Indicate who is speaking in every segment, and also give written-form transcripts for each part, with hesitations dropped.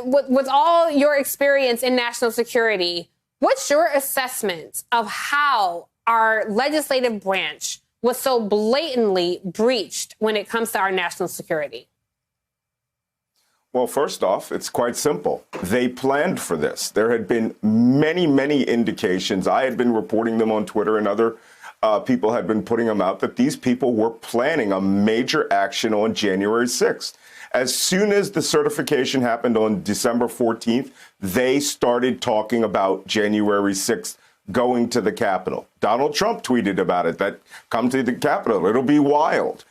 Speaker 1: with all your experience in national security, what's your assessment of how our legislative branch was so blatantly breached when it comes to our national security?
Speaker 2: Well, first off, it's quite simple. They planned for this. There had been many, many indications. I had been reporting them on Twitter, and other people had been putting them out, that these people were planning a major action on January 6th. As soon as the certification happened on December 14th, they started talking about January 6th going to the Capitol. Donald Trump tweeted about it, that come to the Capitol, it'll be wild.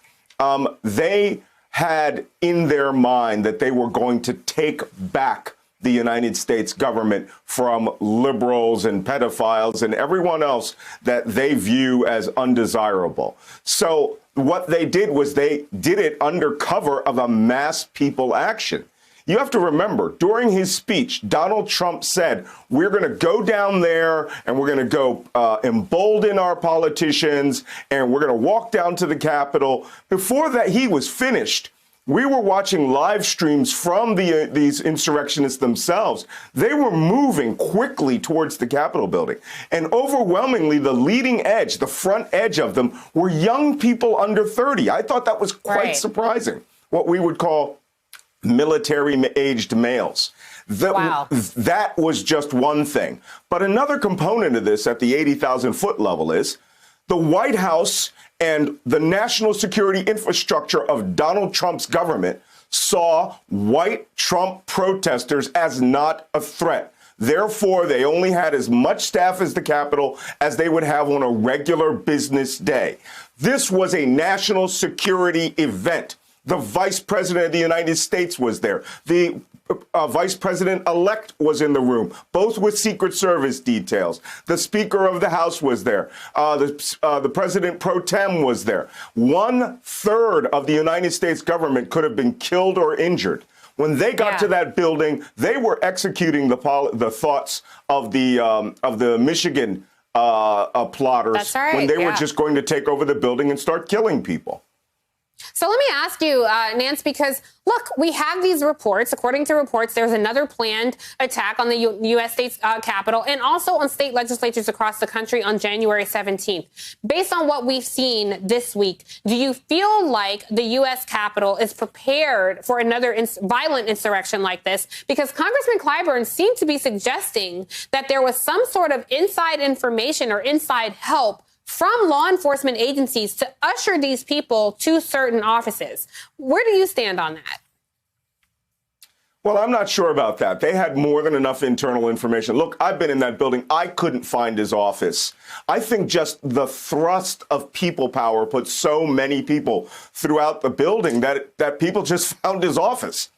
Speaker 2: They had in their mind that they were going to take back the United States government from liberals and pedophiles and everyone else that they view as undesirable. So what they did was they did it under cover of a mass people action. You have to remember, during his speech, Donald Trump said, we're going to go down there and we're going to go embolden our politicians and we're going to walk down to the Capitol. Before that, he was finished. We were watching live streams from these insurrectionists themselves. They were moving quickly towards the Capitol building. And overwhelmingly, the leading edge, the front edge of them, were young people under 30. I thought that was quite surprising, what we would call military-aged males. That was just one thing. But another component of this at the 80,000-foot level is the White House and the national security infrastructure of Donald Trump's government saw white Trump protesters as not a threat. Therefore, they only had as much staff as the Capitol as they would have on a regular business day. This was a national security event. The Vice President of the United States was there. The Vice President-elect was in the room, both with Secret Service details. The Speaker of the House was there. The President pro tem was there. 1/3 of the United States government could have been killed or injured. When they got to that building, they were executing the thoughts of the Michigan plotters when they were just going to take over the building and start killing people.
Speaker 1: So let me ask you, Nance, because, look, we have these reports. According to reports, there's another planned attack on the U.S. state Capitol and also on state legislatures across the country on January 17th. Based on what we've seen this week, do you feel like the U.S. Capitol is prepared for another violent insurrection like this? Because Congressman Clyburn seemed to be suggesting that there was some sort of inside information or inside help from law enforcement agencies to usher these people to certain offices. Where do you stand on that?
Speaker 2: Well, I'm not sure about that. They had more than enough internal information. Look, I've been in that building. I couldn't find his office. I think just the thrust of people power put so many people throughout the building that people just found his office.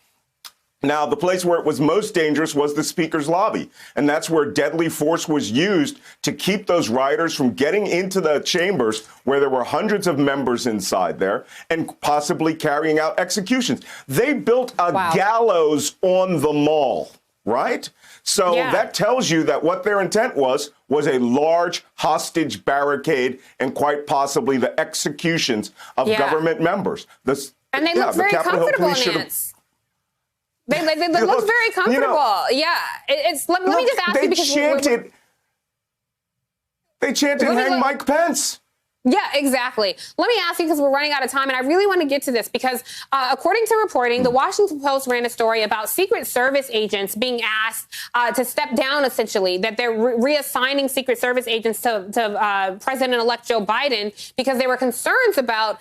Speaker 2: Now, the place where it was most dangerous was the Speaker's lobby, and that's where deadly force was used to keep those rioters from getting into the chambers where there were hundreds of members inside there and possibly carrying out executions. They built a gallows on the mall, right? So that tells you that what their intent was a large hostage barricade and quite possibly the executions of government members.
Speaker 1: And they look very comfortable, Nance. They look very comfortable. Let me just ask you because
Speaker 2: they chanted hang Mike Pence.
Speaker 1: Yeah, exactly. Let me ask you, because we're running out of time, and I really want to get to this because according to reporting, the Washington Post ran a story about Secret Service agents being asked to step down, essentially, that they're reassigning Secret Service agents to President-elect Joe Biden because there were concerns about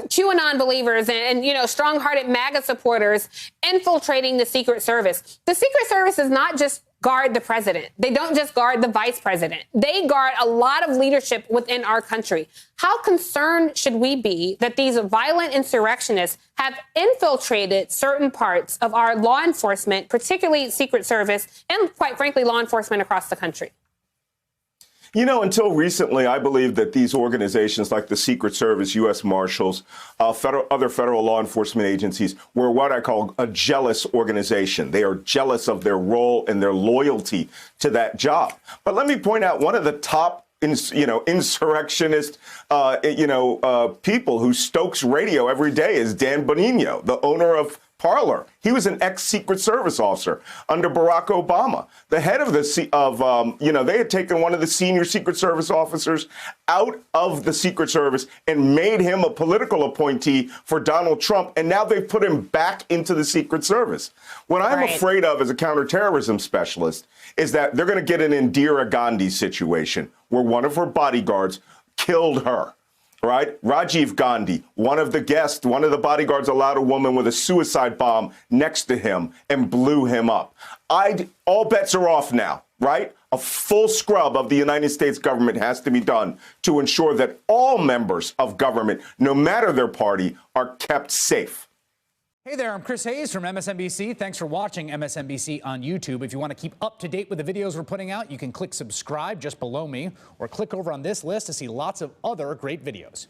Speaker 1: QAnon believers and strong-hearted MAGA supporters infiltrating the Secret Service. The Secret Service is not just guard the president. They don't just guard the vice president. They guard a lot of leadership within our country. How concerned should we be that these violent insurrectionists have infiltrated certain parts of our law enforcement, particularly Secret Service, and quite frankly, law enforcement across the country?
Speaker 2: Until recently, I believe that these organizations like the Secret Service, U.S. Marshals, other federal law enforcement agencies were what I call a jealous organization. They are jealous of their role and their loyalty to that job. But let me point out one of the top insurrectionist, people who stokes radio every day is Dan Bonino, the owner of parlor. He was an ex-Secret Service officer under Barack Obama. The head of they had taken one of the senior Secret Service officers out of the Secret Service and made him a political appointee for Donald Trump, and now they've put him back into the Secret Service. What I'm afraid of as a counterterrorism specialist is that they're going to get an Indira Gandhi situation where one of her bodyguards killed her. Right? Rajiv Gandhi, one of the bodyguards allowed a woman with a suicide bomb next to him and blew him up. All bets are off now, right? A full scrub of the United States government has to be done to ensure that all members of government, no matter their party, are kept safe.
Speaker 3: Hey there, I'm Chris Hayes from MSNBC. Thanks for watching MSNBC on YouTube. If you want to keep up to date with the videos we're putting out, you can click subscribe just below me or click over on this list to see lots of other great videos.